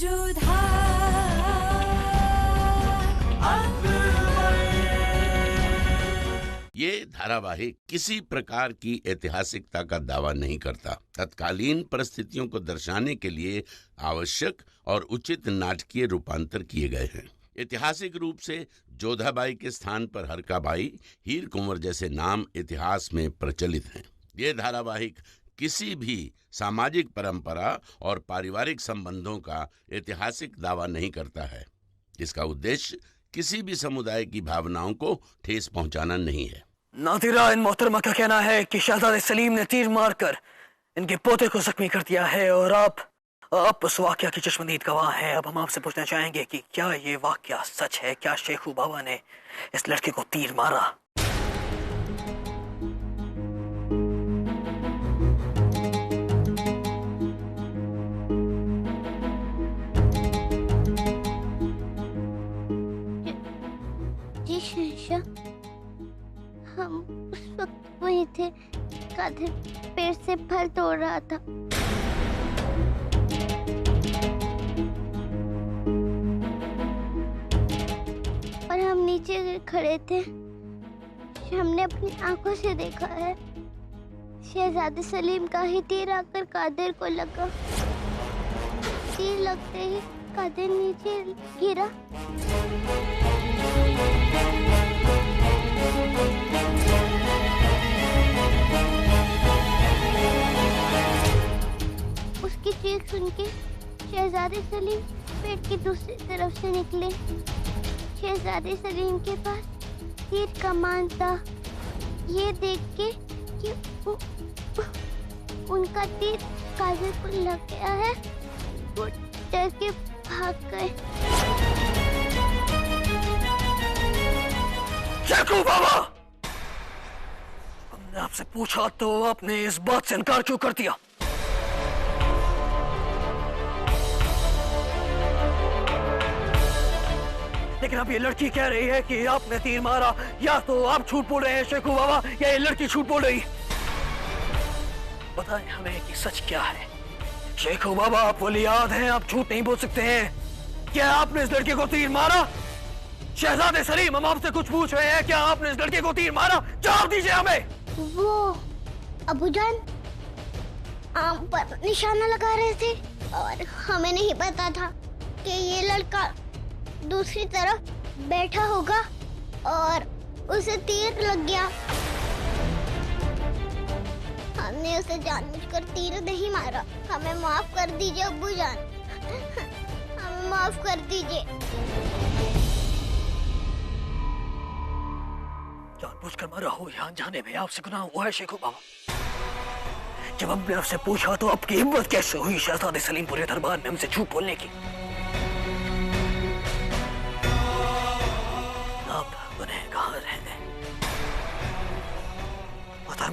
ये धारावाहिक किसी प्रकार की ऐतिहासिकता का दावा नहीं करता। तत्कालीन परिस्थितियों को दर्शाने के लिए आवश्यक और उचित नाटकीय रूपांतर किए गए हैं। ऐतिहासिक रूप से जोधाबाई के स्थान पर हरकाबाई, हीर कुंवर जैसे नाम इतिहास में प्रचलित हैं। ये धारावाहिक किसी भी सामाजिक परंपरा और पारिवारिक संबंधों का ऐतिहासिक दावा नहीं करता है। इसका उद्देश्य किसी भी समुदाय की भावनाओं को ठेस पहुंचाना नहीं है। नादिरा, इन मोहतरमा का कहना है कि शहजादे सलीम ने तीर मारकर इनके पोते को जख्मी कर दिया है और आप उस वाकया की चश्मदीद गवाह हैं। अब हम आपसे पूछना चाहेंगे कि क्या ये वाकया सच है? क्या शेखू बाबा ने इस लड़के को तीर मारा? हम उस वक्त वहीं थे। कादिर पेड़ से फल तोड़ रहा था। और हम नीचे खड़े थे। हमने अपनी आंखों से देखा है शहजादे सलीम का ही तीर आकर कादिर को लगा। तीर लगते ही कादिर नीचे गिरा। उसकी चीख सुन के शहजादे सलीम पेड़ की दूसरी तरफ से निकले। शहजादे सलीम के पास तीर कमान था। ये देख के कि उनका तीर कादिर को लग गया है, वो डर के भाग गए। शेखू बाबा, हमने आपसे पूछा तो आपने इस बात से इनकार क्यों कर दिया? लेकिन अब ये लड़की कह रही है कि आपने तीर मारा। या तो आप झूठ बोल रहे हैं शेखू बाबा, या ये लड़की झूठ बोल रही। बताएं हमें कि सच क्या है। शेखू बाबा, आप वलीयाद हैं, आप झूठ नहीं बोल सकते हैं। क्या आपने इस लड़के को तीर मारा? शहजादे सलीम, हम आपसे कुछ पूछ रहे हैं। क्या आपने इस लड़के को तीर मारा? जवाब दीजिए हमें। वो अबूजान आम पर निशाना लगा रहे थे और हमें नहीं पता था कि ये लड़का दूसरी तरफ बैठा होगा और उसे तीर लग गया। हमने उसे जानबूझकर तीर नहीं मारा। हमें माफ कर दीजिए अब्बूजान, हमें माफ कर दीजिए। जानबूझकर मारा हो या अनजाने में, आपसे गुनाह हुआ है शेखू बाबा। जब हमने आपसे पूछा तो आपकी हिम्मत कैसे हुई शहजादे सलीम पूरे दरबार में हमसे झूठ बोलने की?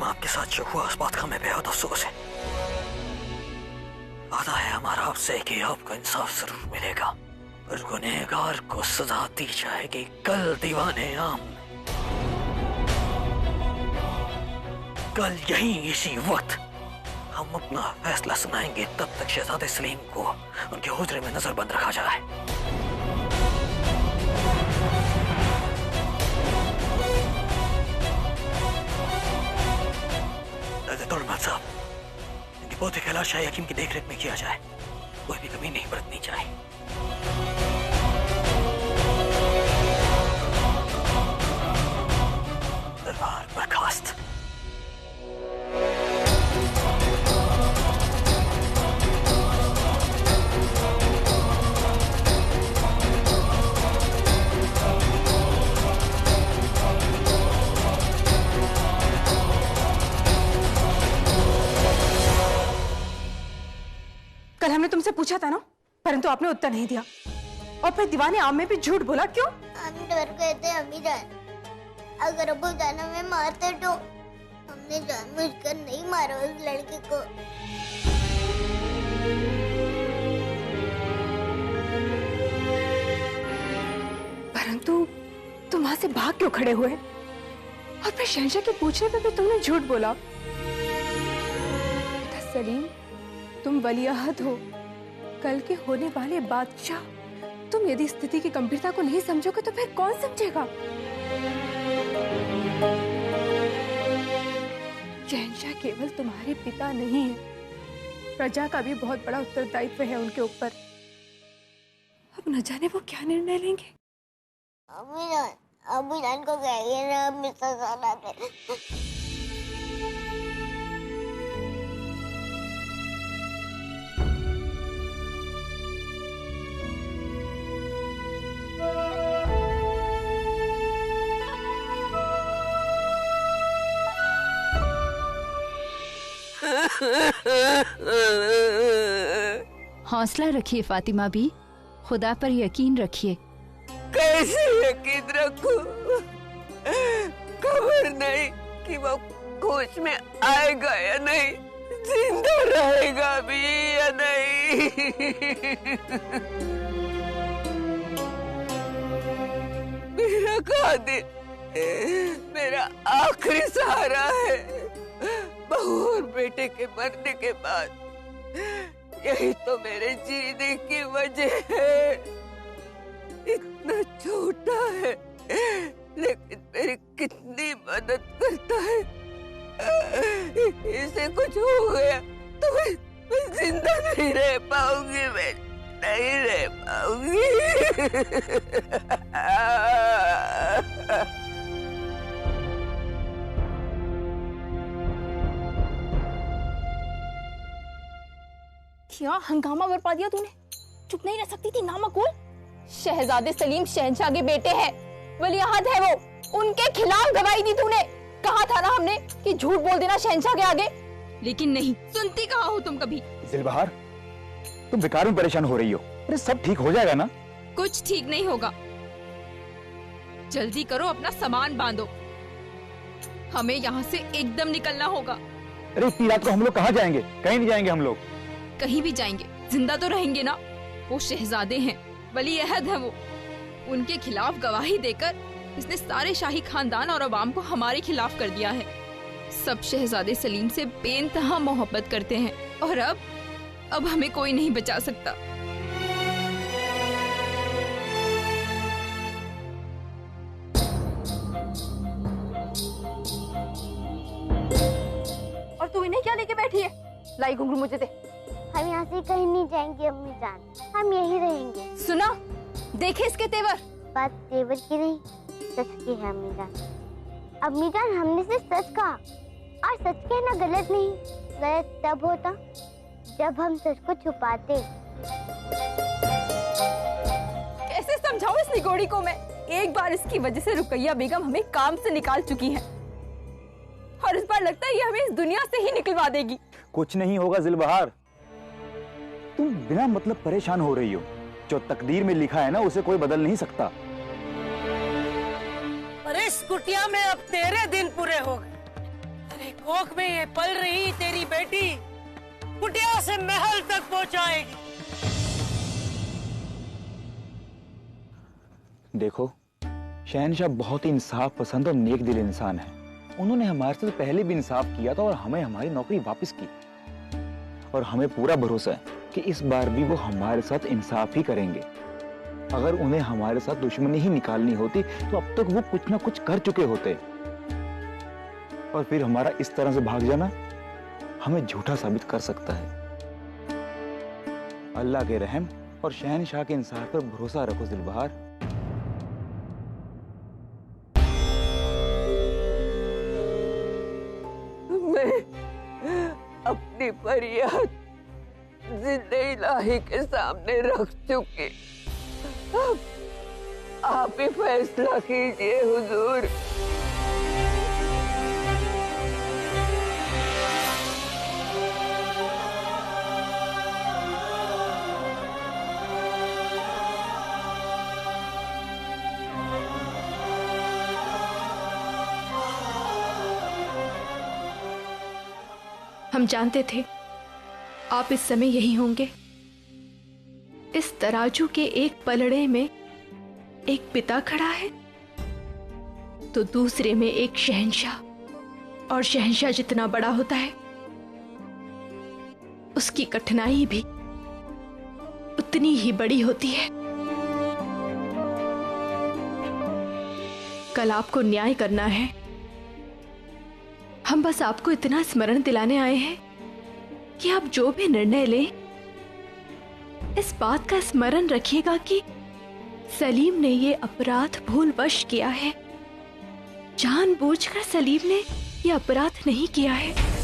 आपके साथ जो हुआ उस बात का हमें बेहद अफसोस है। वादा है हमारा आपसे कि आपको इंसाफ जरूर मिलेगा और गुनहगार को सजा दी जाएगी। कल दीवाने आम, कल यहीं इसी वक्त हम अपना फैसला सुनाएंगे। तब तक शहजादे सलीम को उनके हुजरे में नजरबंद रखा जाए। साहब, इनके पोते का इलाज शाही हकीम की देखरेख में किया जाए। कोई भी कमी नहीं बरतनी चाहिए। दरबार बर्खास्त। कल हमने तुमसे पूछा था ना, परंतु आपने उत्तर नहीं दिया और फिर दीवाने आम में भी झूठ बोला। क्यों? हम डर गए थे अम्मी जान। अगर अब्बू जान हमें मारते तो हमने जानबूझकर नहीं मारा उस लड़के को। परंतु तुम वहां से भाग क्यों खड़े हुए? और फिर शहंशाह के पूछने पे भी तुमने झूठ बोला। बेटा सलीम, तुम वलीअहद हो कल के होने वाले बादशाह। तुम यदि स्थिति की गंभीरता को नहीं समझोगे तो फिर कौन समझेगा? शहंशाह केवल तुम्हारे पिता नहीं है, प्रजा का भी बहुत बड़ा उत्तरदायित्व है उनके ऊपर। अब न जाने वो क्या निर्णय लेंगे। अभी जान को कहिए ना, अभी सजा दे। हौसला रखिए फातिमा भी, खुदा पर यकीन रखिए। कैसे यकीन रखूं? खबर नहीं कि वो होश में आएगा या नहीं, जिंदा रहेगा भी या नहीं। मेरा कादिर मेरा आखिरी सहारा है। बहू और बेटे के मरने के बाद यही तो मेरे जीने की वजह है। इतना छोटा है लेकिन मेरी कितनी मदद करता है। इसे कुछ हो गया तो मैं जिंदा नहीं रह पाऊंगी, मैं नहीं रह पाऊंगी। क्या हंगामा बरपा दिया तूने? चुप नहीं रह सकती थी, नामक बोल। शहजादे सलीम शहंशाह के बेटे हैं, वलीअहद है वो। उनके खिलाफ गवाही दी तूने। कहा था ना हमने कि झूठ बोल देना शहंशाह के आगे। लेकिन नहीं सुनती कहाँ हो तुम कभी। दिलबहार, तुम बेकार में परेशान हो रही हो। अरे सब ठीक हो जाएगा ना? कुछ ठीक नहीं होगा। जल्दी करो, अपना सामान बांधो, हमें यहाँ से एकदम निकलना होगा। अरे इतनी रात को हम लोग कहाँ जाएंगे? कहीं नहीं जाएंगे हम लोग। कहीं भी जाएंगे जिंदा तो रहेंगे ना। वो शहजादे हैं, वलीअहद है वो। उनके खिलाफ गवाही देकर इसने सारे शाही खानदान और अवाम को हमारे खिलाफ कर दिया है। सब शहजादे सलीम से बेइंतहा मोहब्बत करते हैं और अब हमें कोई नहीं बचा सकता। और तू इन्हें क्या लेके बैठी है? लाई घुंघरू मुझे दे। हम यहाँ से कहीं नहीं जाएंगे अम्मी जान, हम यहीं रहेंगे। सुना, देखे इसके तेवर। बात तेवर की नहीं, सच की है अम्मी जान। अम्मी जान, हमने सिर्फ सच कहा और सच कहना गलत नहीं। गलत तब होता जब हम सच को छुपाते। कैसे समझाऊं इस निगोड़ी को मैं? एक बार इसकी वजह से रुकैया बेगम हमें काम से निकाल चुकी है और इस बार लगता है ये हमें इस दुनिया से ही निकलवा देगी। कुछ नहीं होगा दिलबहार, तुम बिना मतलब परेशान हो रही हो। जो तकदीर में लिखा है ना, उसे कोई बदल नहीं सकता। अरे इस कुटिया में अब तेरे दिन पूरे हो गए। अरे कोख में ये पल रही तेरी बेटी कुटिया से महल तक पहुंचाएगी। देखो, शहंशाह बहुत ही इंसाफ पसंद और नेक दिल इंसान है। उन्होंने हमारे साथ पहले भी इंसाफ किया था और हमें हमारी नौकरी वापस की। और हमें पूरा भरोसा है कि इस बार भी वो हमारे साथ इंसाफ ही करेंगे। अगर उन्हें हमारे साथ दुश्मनी ही निकालनी होती तो अब तक वो कुछ ना कुछ कर चुके होते। और फिर हमारा इस तरह से भाग जाना हमें झूठा साबित कर सकता है। अल्लाह के रहम और शहंशाह के इंसाफ पर भरोसा रखो दिलबहार। मैं अपनी फरियाद जिंदे इलाही के सामने रख चुकी। अब आप ही फैसला कीजिए हुजूर। हम जानते थे आप इस समय यही होंगे। इस तराजू के एक पलड़े में एक पिता खड़ा है तो दूसरे में एक शहंशाह, और शहंशाह जितना बड़ा होता है उसकी कठिनाई भी उतनी ही बड़ी होती है। कल आपको न्याय करना है। हम बस आपको इतना स्मरण दिलाने आए हैं कि आप जो भी निर्णय लें, इस बात का स्मरण रखिएगा कि सलीम ने ये अपराध भूलवश किया है। जानबूझकर सलीम ने ये अपराध नहीं किया है।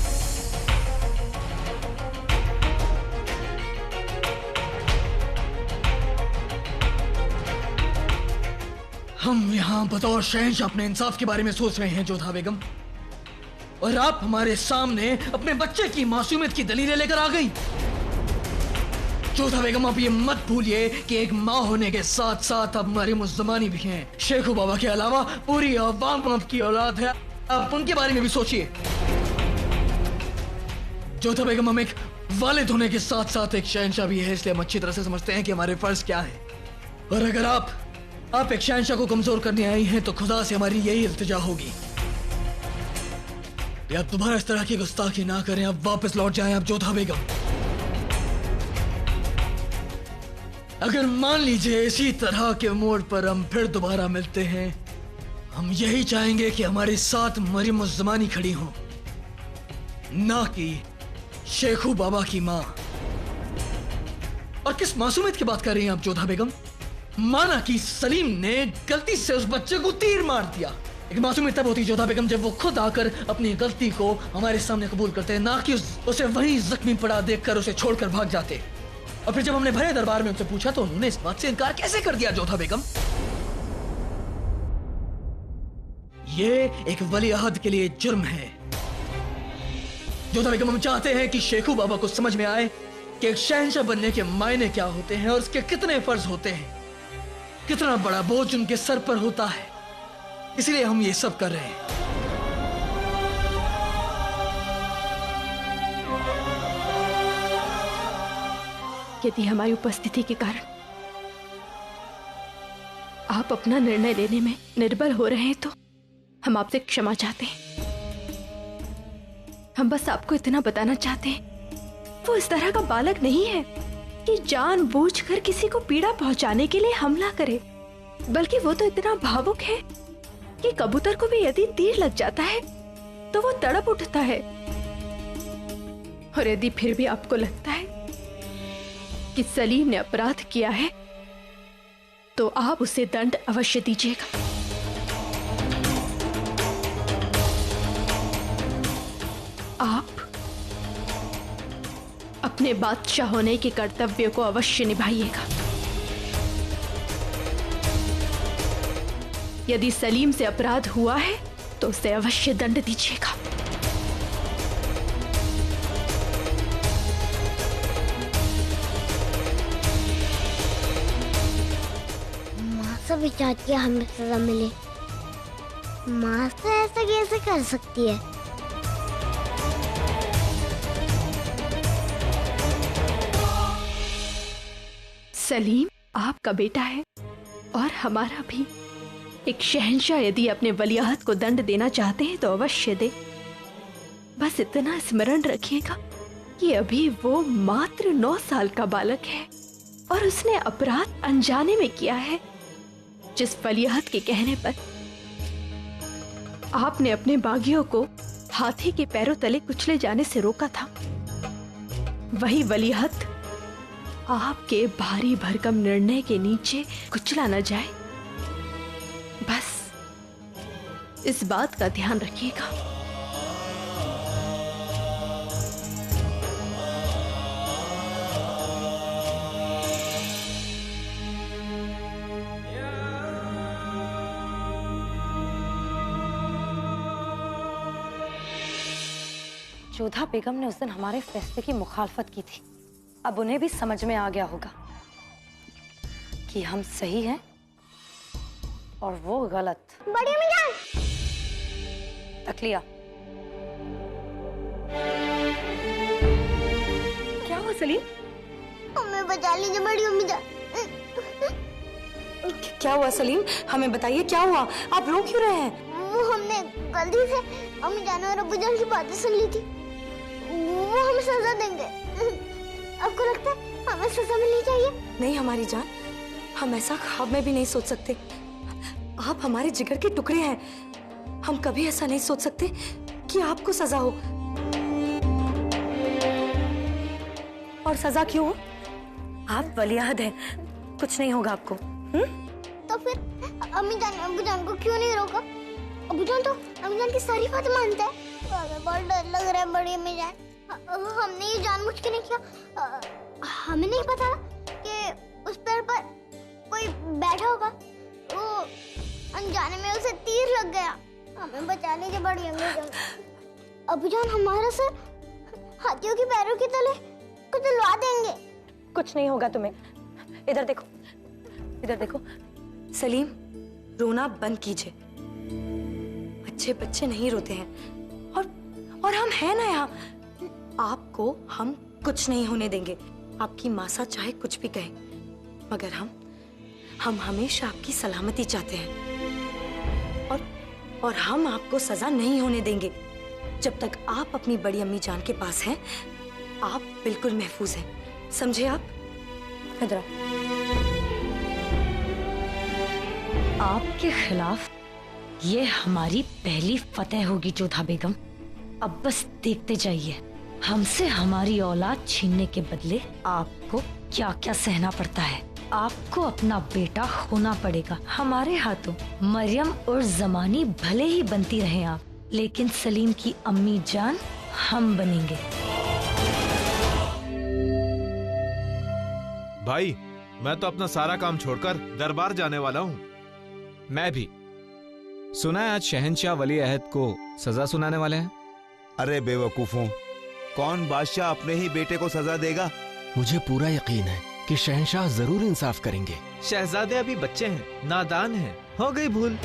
हम यहाँ बतौर शहंशाह अपने इंसाफ के बारे में सोच रहे हैं जोधा बेगम, और आप हमारे सामने अपने बच्चे की मासूमियत की दलीलें लेकर आ गई। जोधा बेगम, आप ये मत भूलिए कि एक माँ होने के साथ साथ आप हमारी मुज़्ज़मानी भी हैं। शेखू बाबा के अलावा पूरी अवाम आपकी औलाद है, आप उनके बारे में भी सोचिए। जोधा बेगम, हम एक वालिद होने के साथ साथ एक शहंशाह भी है, इसलिए हम अच्छी तरह से समझते हैं कि हमारे फर्ज क्या है। और अगर आप एक शहंशाह को कमजोर करने आई हैं तो खुदा से हमारी यही इल्तिजा होगी कि आप दोबारा इस तरह की गुस्ताखी ना करें, आप वापस लौट जाएं। आप जोधा बेगम, अगर मान लीजिए इसी तरह के मोड़ पर हम फिर दोबारा मिलते हैं, हम यही चाहेंगे कि हमारे साथ मरियम उज़्ज़मानी खड़ी हो, ना कि शेखू बाबा की माँ। और किस मासूमियत की बात कर रही हैं आप जोधा बेगम? माना कि सलीम ने गलती से उस बच्चे को तीर मार दिया। एक मासूमियत तब होती जोधा बेगम जब वो खुद आकर अपनी गलती को हमारे सामने कबूल करते हैं, ना कि उसे वहीं जख्मी पड़ा देखकर उसे छोड़कर भाग जाते। और फिर जब हमने भरे दरबार में उनसे पूछा तो उन्होंने इस बात से इनकार कैसे कर दिया जोधा बेगम? ये एक वली अहद के लिए जुर्म है। जोधा बेगम, हम चाहते हैं कि शेखू बाबा को समझ में आए कि एक शहंशाह बनने के मायने क्या होते हैं और उसके कितने फर्ज होते हैं, कितना बड़ा बोझ उनके सर पर होता है। इसलिए हम ये सब कर रहे हैं। यदि हमारी उपस्थिति के कारण आप अपना निर्णय लेने में निर्बल हो रहे हैं तो हम आपसे क्षमा चाहते हैं। हम बस आपको इतना बताना चाहते हैं, वो इस तरह का बालक नहीं है कि जानबूझकर किसी को पीड़ा पहुंचाने के लिए हमला करे, बल्कि वो तो इतना भावुक है कि कबूतर को भी यदि तीर लग जाता है तो वो तड़प उठता है। और यदि फिर भी आपको लगता है कि सलीम ने अपराध किया है तो आप उसे दंड अवश्य दीजिएगा। आप अपने बादशाह होने के कर्तव्य को अवश्य निभाइएगा। यदि सलीम से अपराध हुआ है तो उसे अवश्य दंड दीजिएगा। माँ से भी चाहती है हमें सजा मिले। माँ से ऐसा कैसे कर सकती है? सलीम आपका बेटा है और हमारा भी। एक शहंशाह यदि अपने वलीअहद को दंड देना चाहते हैं तो अवश्य दे। बस इतना स्मरण रखिएगा कि अभी वो मात्र 9 साल का बालक है और उसने अपराध अनजाने में किया है। जिस वलीअहद के कहने पर आपने अपने बागियों को हाथी के पैरों तले कुचले जाने से रोका था, वही वलीअहद आपके भारी भरकम निर्णय के नीचे कुचला न जाए। बस इस बात का ध्यान रखिएगा। जोधा बेगम ने उस दिन हमारे फैसले की मुखालफत की थी। अब उन्हें भी समझ में आ गया होगा कि हम सही हैं और वो गलत। बड़ी अम्मी जान! तकलिया, क्या हुआ सलीम? हमें बचा लीजिए बड़ी अम्मी जान। क्या हुआ सलीम? हमें बताइए क्या हुआ? आप रो क्यों रहे हैं? वो हमने गलती से अम्मी जान और अब्बू जान की बातें सुन ली थी। वो हमें सजा देंगे। आपको लगता है हमें सजा मिलनी चाहिए? नहीं हमारी जान, हम ऐसा ख्वाब में भी नहीं सोच सकते। आप हमारे जिगर के टुकड़े हैं। हम कभी ऐसा नहीं सोच सकते कि आपको सजा हो। और सजा क्यों? आप वलीअहद हैं, कुछ नहीं होगा आपको। तो फिर अम्मी जान अब्बू जान को क्यों नहीं रोका? अब्बू जान तो अम्मी जान की सारी बात मानता है। हमें बहुत डर लग रहा है बड़ी अम्मी जान। हमने ये जानबूझ के नहीं किया। हमें नहीं पता कि उस पेड़ पर कोई बैठा होगा। वो अनजाने में उसे तीर लग गया। हमें बचा लीजिए बड़ी अम्मी जान। अब्बू जान हमारा सर हाथियों के पैरों के तले को दिलवा देंगे। कुछ नहीं होगा तुम्हें। इधर देखो, इधर देखो। सलीम, रोना बंद कीजिए। अच्छे बच्चे नहीं रोते हैं। और हम हैं ना यहाँ। आपको हम कुछ नहीं होने देंगे। आपकी मासा चाहे कुछ भी कहे, मगर हम हमेशा आपकी सलामती चाहते हैं। और हम आपको सजा नहीं होने देंगे। जब तक आप अपनी बड़ी अम्मी जान के पास हैं, आप बिल्कुल महफूज हैं। समझे आप? इधर आपके खिलाफ ये हमारी पहली फतेह होगी जोधा बेगम। अब बस देखते जाइए हमसे हमारी औलाद छीनने के बदले आपको क्या क्या सहना पड़ता है। आपको अपना बेटा खोना पड़ेगा हमारे हाथों। मरियम और जमानी भले ही बनती रहे आप, लेकिन सलीम की अम्मी जान हम बनेंगे। भाई, मैं तो अपना सारा काम छोड़कर दरबार जाने वाला हूँ। मैं भी। सुना है आज शहंशाह वली अहद को सजा सुनाने वाले हैं। अरे बेवकूफों, कौन बादशाह अपने ही बेटे को सजा देगा? मुझे पूरा यकीन है कि शहंशाह जरूर इंसाफ करेंगे। शहजादे अभी बच्चे हैं, नादान हैं, हो गई भूल।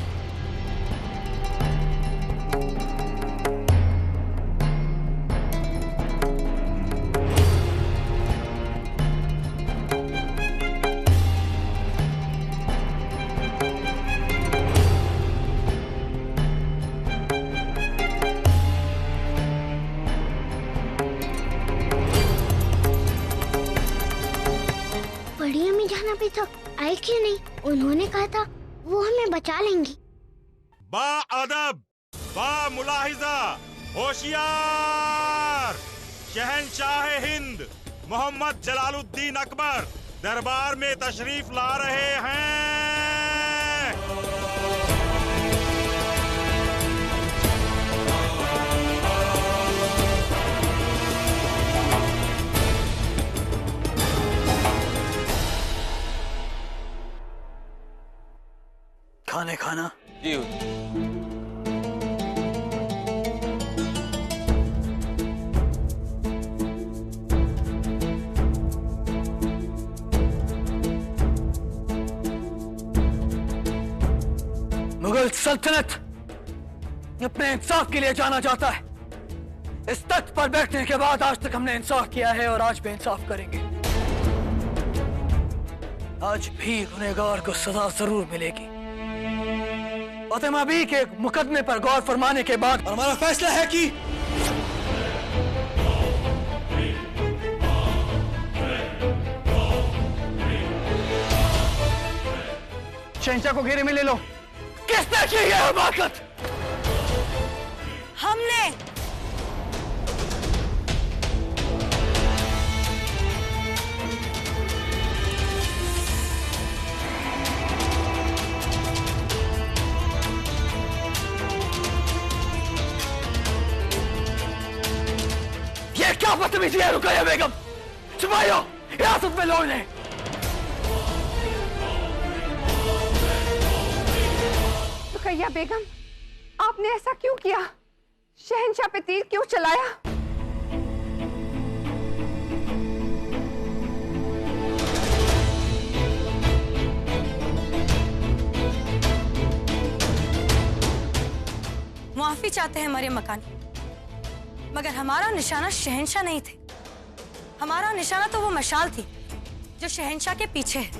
अभी तक आए क्यों नहीं? उन्होंने कहा था वो हमें बचा लेंगी। बा अदब, बा मुलाहिजा, होशियार। शहंशाह हिंद मोहम्मद जलालुद्दीन अकबर दरबार में तशरीफ ला रहे हैं। खाने खाना जी। मुगल सल्तनत अपने इंसाफ के लिए जाना जाता है। इस तख्त पर बैठने के बाद आज तक हमने इंसाफ किया है और आज भी इंसाफ करेंगे। आज भी गुनहगार को सजा जरूर मिलेगी। फातिमा बी के मुकदमे पर गौर फरमाने के बाद हमारा फैसला है कि शहंशाह को घेरे में ले लो। किसने की है हमाकत? हमने। ये क्या बदतमीजी है रुकैया बेगम? छुपाइयो, हिरासत में लो इन्हें। रुकैया बेगम, आपने ऐसा क्यों किया? शहंशाह पे तीर क्यों चलाया? माफी चाहते हैं मरियम मकानी, मगर हमारा निशाना शहंशाह नहीं थे। हमारा निशाना तो वो मशाल थी जो शहंशाह के पीछे है।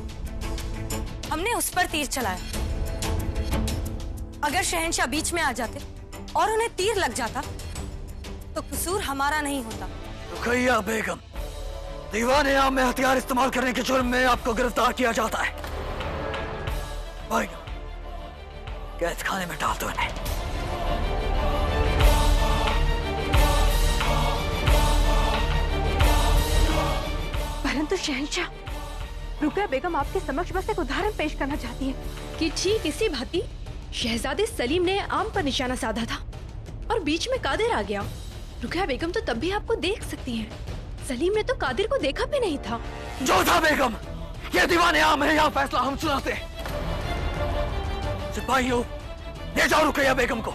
हमने उस पर तीर चलाया। अगर शहंशाह बीच में आ जाते और उन्हें तीर लग जाता तो कसूर हमारा नहीं होता। रुकैया बेगम, दीवाने आम में हथियार इस्तेमाल करने के जुर्म में आपको गिरफ्तार किया जाता है। भाई कैद खाने में डाल दो इन्हें। परंतु शहंशाह, रुकैया बेगम आपके समक्ष बस एक उदाहरण पेश करना चाहती है कि ठीक इसी भांति शहजादे सलीम ने आम पर निशाना साधा था और बीच में कादिर आ गया। रुकैया बेगम तो तब भी आपको देख सकती हैं। सलीम ने तो कादिर को देखा भी नहीं था। जोधा बेगम, ये दीवाने आम है, यहाँ फैसला हम सुनाते हैं। सिपाहियों, ले जाओ रुकैया बेगम को।